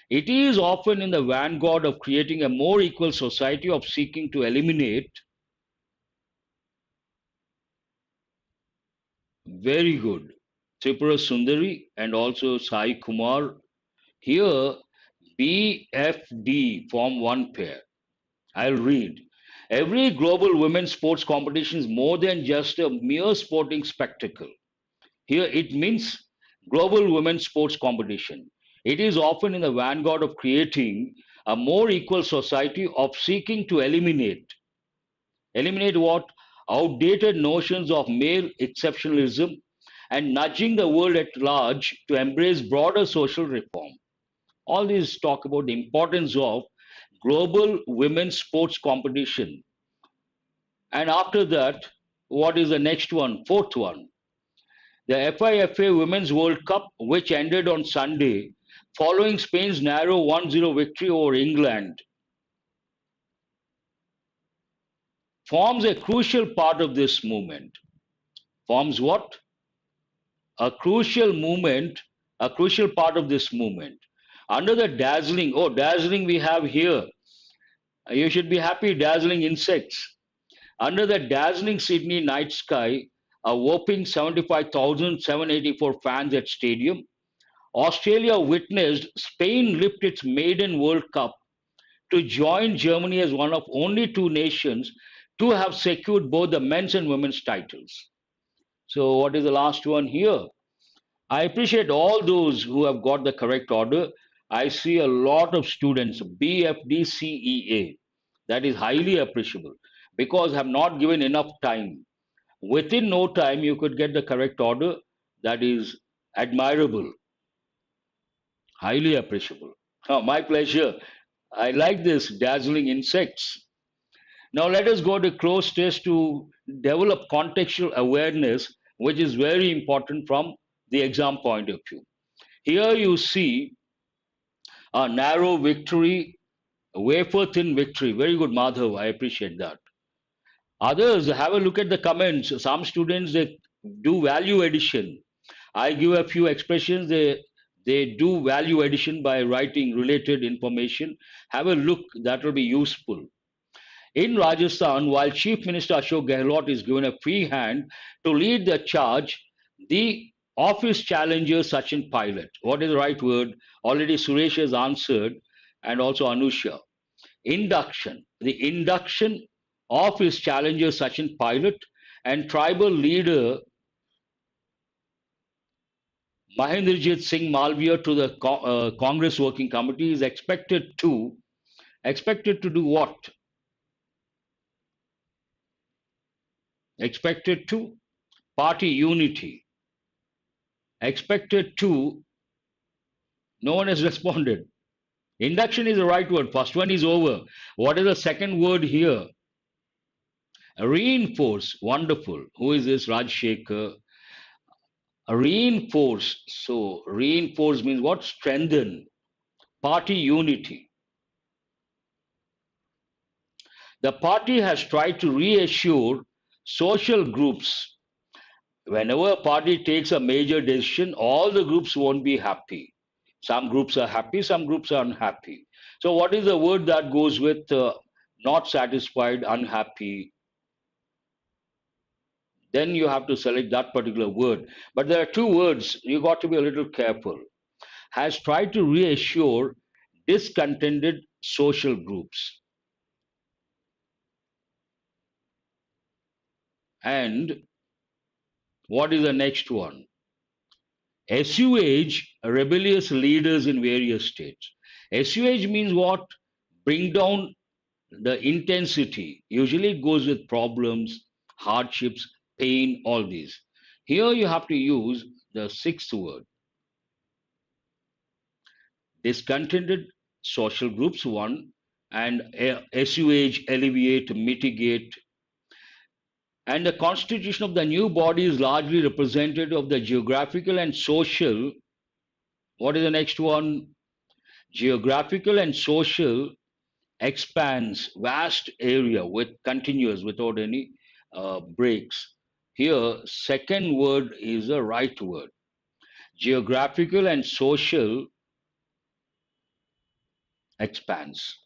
It is often in the vanguard of creating a more equal society, of seeking to eliminate. Very good. Tripura Sundari and also Sai Kumar. Here, BFD form one pair. I'll read. Every global women's sports competition is more than just a mere sporting spectacle. Here it means global women's sports competition. It is often in the vanguard of creating a more equal society, of seeking to eliminate. Eliminate what? Outdated notions of male exceptionalism, and nudging the world at large to embrace broader social reform. All these talk about the importance of global women's sports competition. And after that, what is the next one? Fourth one. The FIFA Women's World Cup, which ended on Sunday following Spain's narrow 1-0 victory over England, forms a crucial part of this movement. Forms what? A crucial movement, a crucial part of this movement. Under the dazzling, oh, dazzling we have here. You should be happy, dazzling insects. Under the dazzling Sydney night sky, a whopping 75,784 fans at stadium, Australia witnessed Spain lift its maiden World Cup to join Germany as one of only two nations to have secured both the men's and women's titles. So, what is the last one here? I appreciate all those who have got the correct order. I see a lot of students, BFDCEA, that is highly appreciable because have not given enough time. Within no time, you could get the correct order. That is admirable, highly appreciable. Oh, my pleasure. I like this dazzling insects. Now let us go to Cloze Test to develop contextual awareness, which is very important from the exam point of view. Here you see a narrow victory, a wafer thin victory. Very good, Madhav. I appreciate that. Others, have a look at the comments. Some students they do value addition. I give a few expressions. They do value addition by writing related information. Have a look. That will be useful. In Rajasthan, while Chief Minister Ashok Gehlot is given a free hand to lead the charge, the office challenger Sachin Pilot. What is the right word? Already Suresh has answered, and also Anusha. Induction. The induction of his challenger Sachin Pilot and tribal leader Mahendrajit Singh Malviya to the Congress Working Committee is expected to do what? Expected to party unity. Expected to, no one has responded. Induction is the right word. First one is over. What is the second word here? Reinforce. Wonderful. Who is this? Rajshekhar. Reinforce. So, reinforce means what? Strengthen. Party unity. The party has tried to reassure social groups. Whenever a party takes a major decision, all the groups won't be happy. Some groups are happy, some groups are unhappy. So, what is the word that goes with not satisfied, unhappy? Then you have to select that particular word. But there are two words you got to be a little careful. Has tried to reassure discontented social groups. And what is the next one? Assuage rebellious leaders in various states. Assuage means what? Bring down the intensity. Usually it goes with problems, hardships, pain, all these. Here you have to use the sixth word. Discontented social groups, one, and assuage, alleviate, mitigate. And the constitution of the new body is largely representative of the geographical and social. What is the next one? Geographical and social expands vast area with continuous without any breaks. Here, second word is the right word. Geographical and social expands.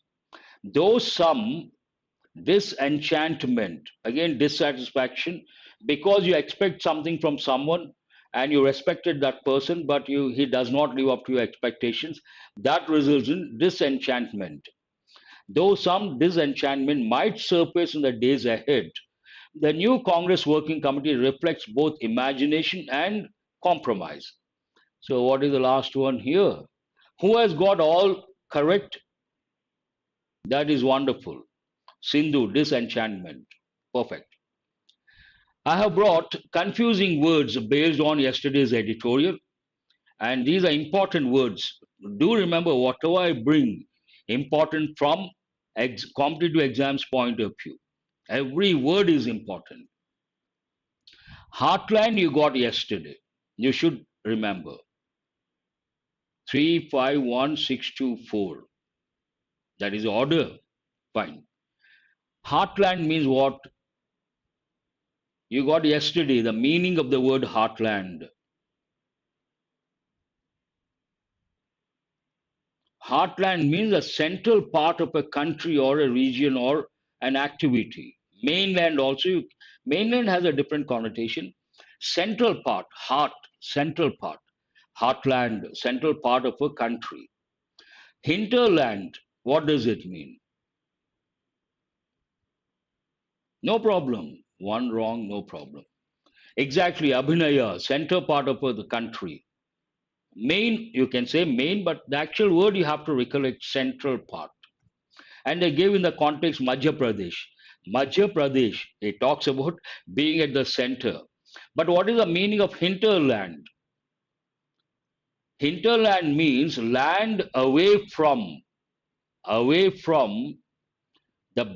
Though some disenchantment, again dissatisfaction, because you expect something from someone and you respected that person, but he does not live up to your expectations, that results in disenchantment. Though some disenchantment might surface in the days ahead, the new Congress Working Committee reflects both imagination and compromise. So, what is the last one here? Who has got all correct? That is wonderful. Sindhu, disenchantment. Perfect. I have brought confusing words based on yesterday's editorial, and these are important words. Do remember whatever I bring, important from competitive exams point of view. Every word is important. Heartland you got yesterday. You should remember. 351624. That is order. Fine. Heartland means what? You got yesterday the meaning of the word heartland. Heartland means a central part of a country or a region or an activity. Mainland also, mainland has a different connotation. Central part, heart, central part. Heartland, central part of a country. Hinterland, what does it mean? No problem. One wrong, no problem. Exactly, Abhinaya, center part of the country. Main, you can say main, but the actual word you have to recollect central part. And they gave in the context Madhya Pradesh. Madhya Pradesh, it talks about being at the center. But what is the meaning of hinterland? Hinterland means land away from the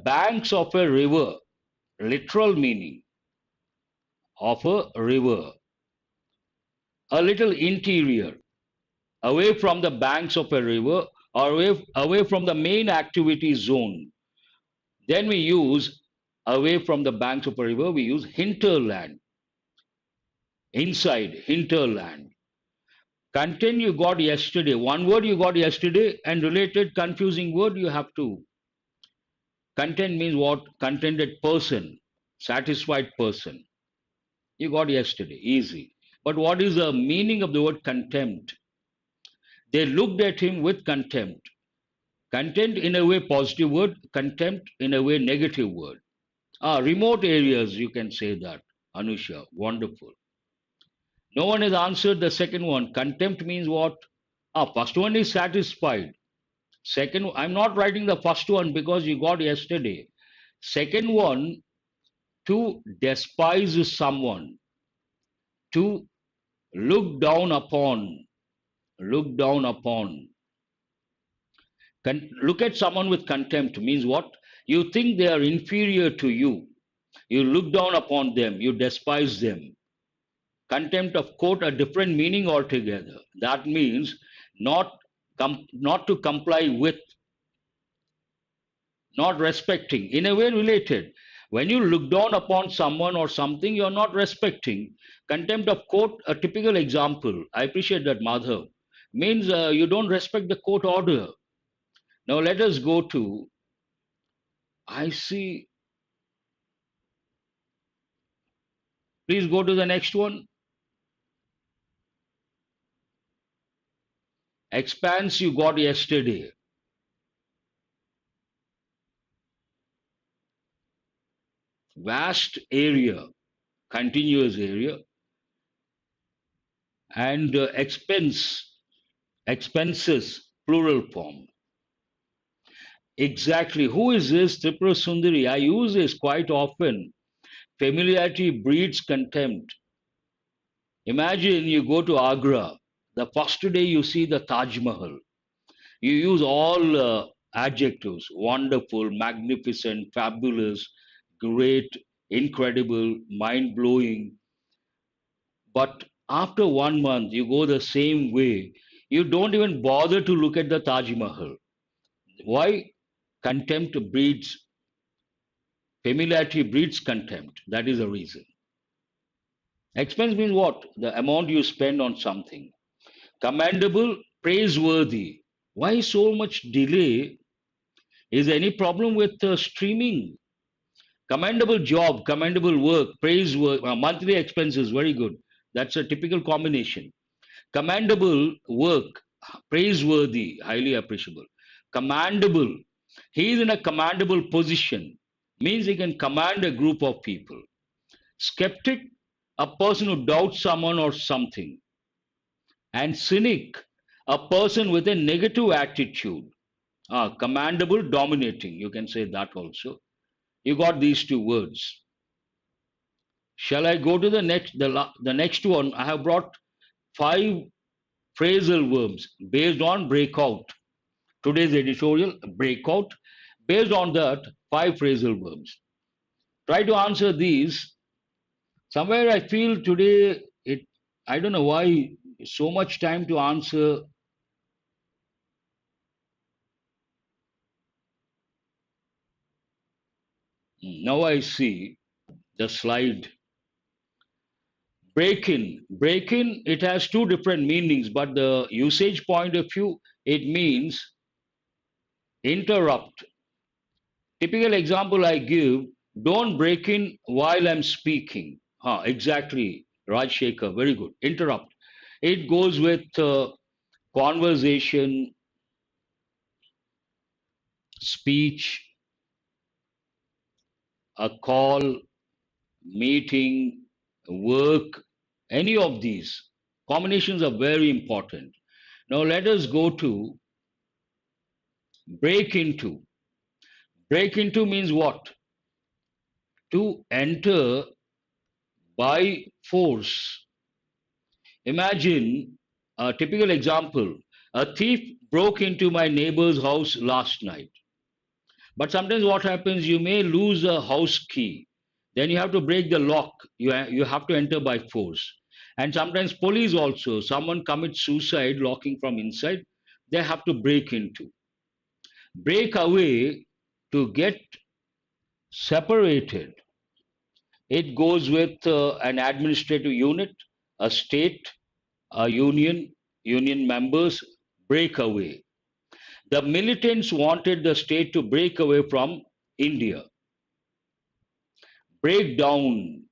banks of a river, literal meaning of a river, a little interior, away from the banks of a river or away from the main activity zone. Then we use away from the banks of a river, we use hinterland, inside, hinterland. Content you got yesterday, one word you got yesterday, and related confusing word you have to. Content means what? Contented person, satisfied person. You got yesterday, easy. But what is the meaning of the word contempt? They looked at him with contempt. Content in a way positive word, contempt in a way negative word. Remote areas, you can say that. Anusha, wonderful. No one has answered the second one. Contempt means what? First one is satisfied. Second, I'm not writing the first one because you got yesterday. Second one, to despise someone, to look down upon, look down upon. Look at someone with contempt means what? You think they are inferior to you. You look down upon them, you despise them. Contempt of quote a different meaning altogether. That means not not to comply with, not respecting, in a way related. When you look down upon someone or something, you're not respecting. Contempt of court, a typical example. I appreciate that, Madhav. Means you don't respect the court order. Now let us go to, I see, please go to the next one. Expanse you got yesterday. Vast area, continuous area, and expenses, plural form. Exactly. Who is this Tripura Sundari? I use this quite often. Familiarity breeds contempt. Imagine you go to Agra. The first day you see the Taj Mahal. You use all adjectives: wonderful, magnificent, fabulous, great, incredible, mind blowing. But after 1 month, you go the same way. You don't even bother to look at the Taj Mahal. Why? Contempt breeds, familiarity breeds contempt. That is the reason. Expense means what? The amount you spend on something. Commendable, praiseworthy. Why so much delay? Is there any problem with streaming? Commendable job, commendable work, praiseworthy, monthly expenses, very good. That's a typical combination. Commendable work, praiseworthy, highly appreciable. Commendable, he is in a commendable position, means he can command a group of people. Skeptic, a person who doubts someone or something. And cynic, a person with a negative attitude. Commendable, dominating, you can say that also. You got these two words. Shall I go to the next? The next one, I have brought 5 phrasal verbs based on breakout. Today's editorial, breakout. Based on that, 5 phrasal verbs. Try to answer these. Somewhere I feel today, I don't know why so much time to answer. Now I see the slide. Break in. Break in, it has 2 different meanings, but the usage point of view, it means interrupt. Typical example I give, don't break in while I'm speaking. Exactly, Rajshekhar, very good. Interrupt. It goes with conversation, speech, a call, meeting, work, any of these. Combinations are very important. Now let us go to break into. Break into means what? To enter by force. Imagine a typical example. A thief broke into my neighbor's house last night. But sometimes what happens, you may lose a house key. Then you have to break the lock. You have to enter by force. And sometimes police also, someone commits suicide locking from inside, they have to break into. Break away, to get separated. It goes with an administrative unit, a state, a union, union members, break away. The militants wanted the state to break away from India. Break down,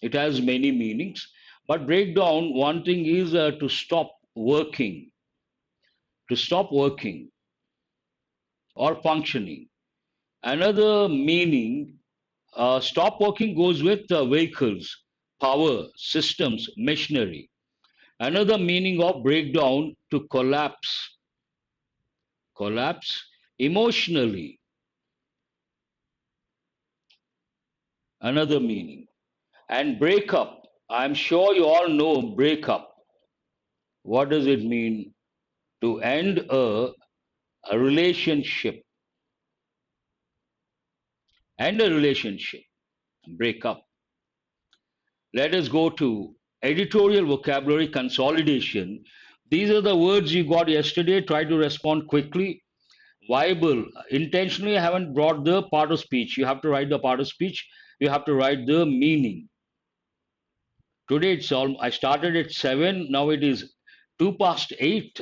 it has many meanings, but breakdown, one thing is to stop working or functioning. Another meaning, stop working goes with vehicles, power, systems, machinery. Another meaning of breakdown, to collapse, collapse emotionally. Another meaning. And break up, I'm sure you all know break up. What does it mean? To end a relationship. End a relationship, break up. Let us go to editorial vocabulary consolidation. These are the words you got yesterday. Try to respond quickly. Viable. Intentionally, I haven't brought the part of speech. You have to write the part of speech. You have to write the meaning. Today it's all. I started at 7. Now it is 2 past 8.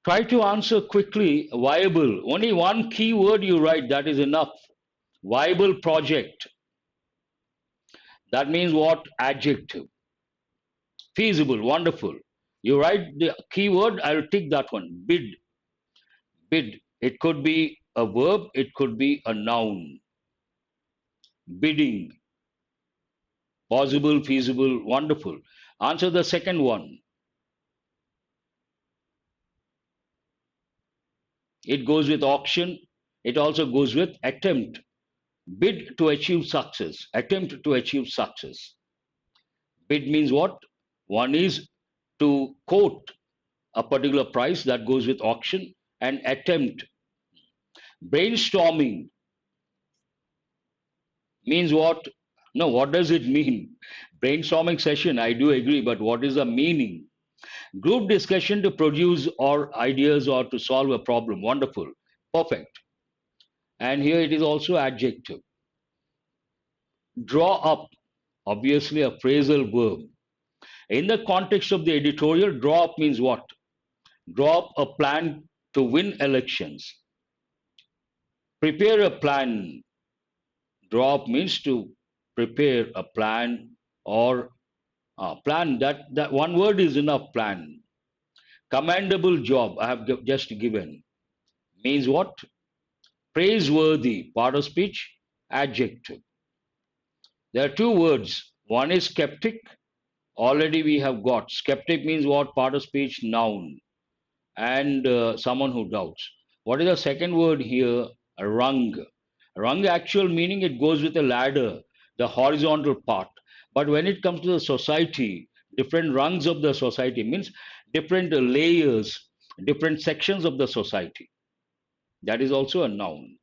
Try to answer quickly. Viable. Only one key word you write. That is enough. Viable project. That means what? Adjective. Feasible. Wonderful. You write the keyword. I'll tick that one. Bid. Bid. It could be a verb. It could be a noun. Bidding. Possible, feasible, wonderful. Answer the second one. It goes with auction. It also goes with attempt. Bid to achieve success. Attempt to achieve success. Bid means what? One is to quote a particular price, that goes with auction, and attempt. Brainstorming means what? No, what does it mean? Brainstorming session, I do agree, but what is the meaning? Group discussion to produce or ideas or to solve a problem. Wonderful. Perfect. And here it is also adjective. Draw up, obviously a phrasal verb. In the context of the editorial, draw up means what? Draw up a plan to win elections. Prepare a plan. Draw up means to prepare a plan or plan. That one word is enough, plan. Commendable job, I have just given. Means what? Praiseworthy, part of speech, adjective. There are two words. One is skeptic. Already we have got. Skeptic means what? Part of speech, noun. And someone who doubts. What is the second word here? Rung. Rung, actual meaning, it goes with a ladder, the horizontal part. But when it comes to the society, different rungs of the society means different layers, different sections of the society. That is also a noun.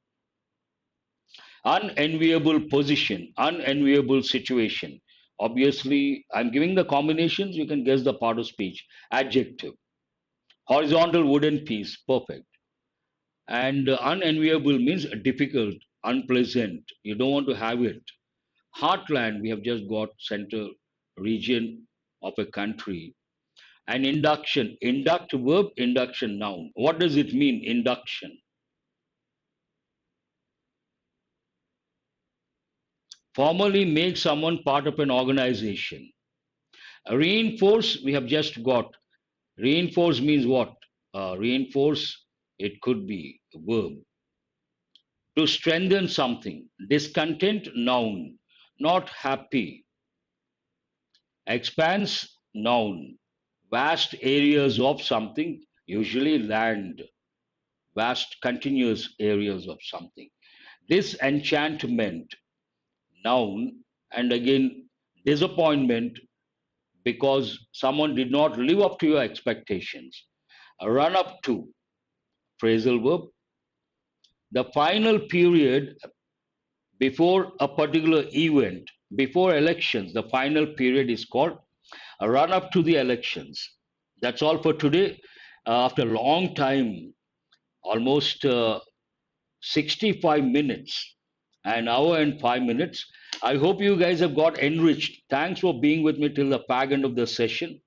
Unenviable position, unenviable situation. Obviously, I'm giving the combinations, you can guess the part of speech. Adjective. Horizontal wooden piece, perfect. And unenviable means difficult, unpleasant. You don't want to have it. Heartland, we have just got central region of a country. And induction, induct verb, induction noun. What does it mean, induction? Formally make someone part of an organization. Reinforce, we have just got. Reinforce means what? Reinforce, it could be a verb. To strengthen something. Discontent, noun. Not happy. Expanse, noun. Vast areas of something, usually land. Vast continuous areas of something. Disenchantment, noun. And again, disappointment because someone did not live up to your expectations. A run up to, phrasal verb. The final period before a particular event, before elections, the final period is called a run up to the elections. That's all for today. After a long time, almost 65 minutes, an hour and 5 minutes. I hope you guys have got enriched. Thanks for being with me till the fag end of the session.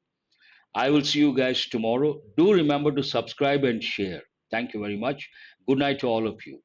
I will see you guys tomorrow. Do remember to subscribe and share. Thank you very much. Good night to all of you.